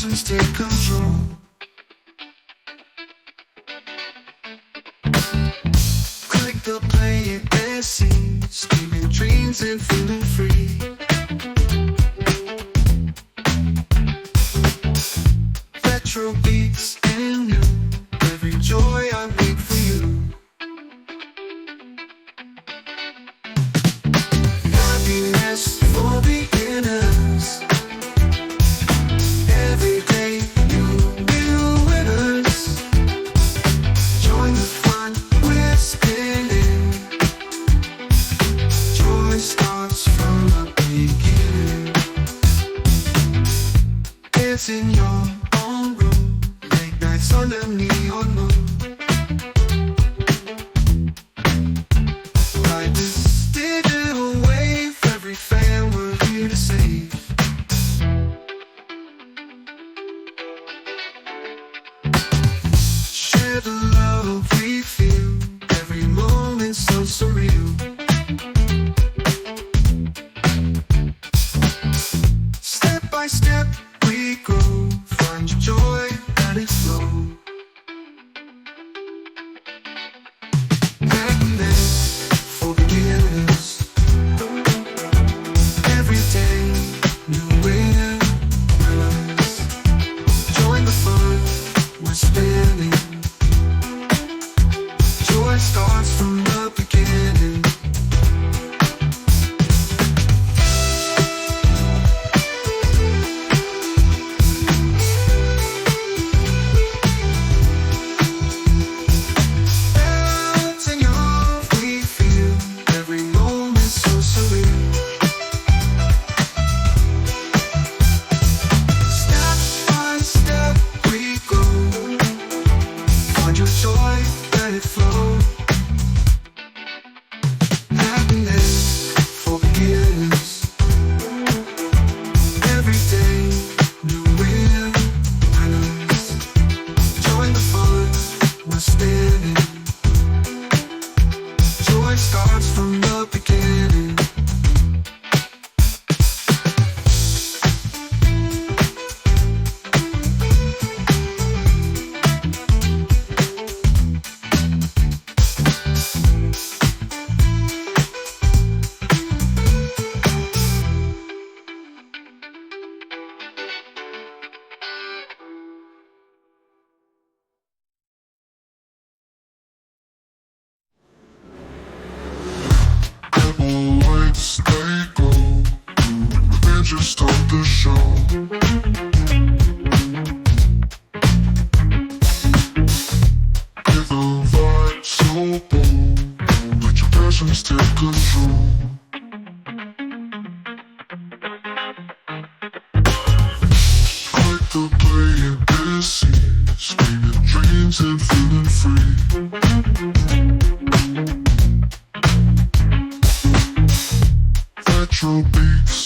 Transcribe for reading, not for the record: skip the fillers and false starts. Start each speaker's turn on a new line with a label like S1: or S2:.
S1: passions take control. Click the play and see, screaming dreams and feeling free. Retro beats and new, every joy I make for you. Happiness for beginners. Every day new winners. Join the fun, we're spinning. Joy starts from the beginning. It's in your own room, late nights on the neon moon. Ride this digital wave, every fan we're here to save. Share the love we feel, every moment so surreal. Step by step we grow, find your joy, let it flow. Happiness for beginners. Every day new winners. Join the fun, we're spinning. Joy starts from the beginning. Melting off we feel, every moment so surreal. Step by step we go, find your joy, let it flow. Happiness for beginners. Every day new winners. Join the fun, we're spinning. Joy starts from the beginning. Purple lights, they glow, adventures of the show. With a vibe so bold, let your passions take control. Like the play and busy, screaming dreams and feeling free. Retro beats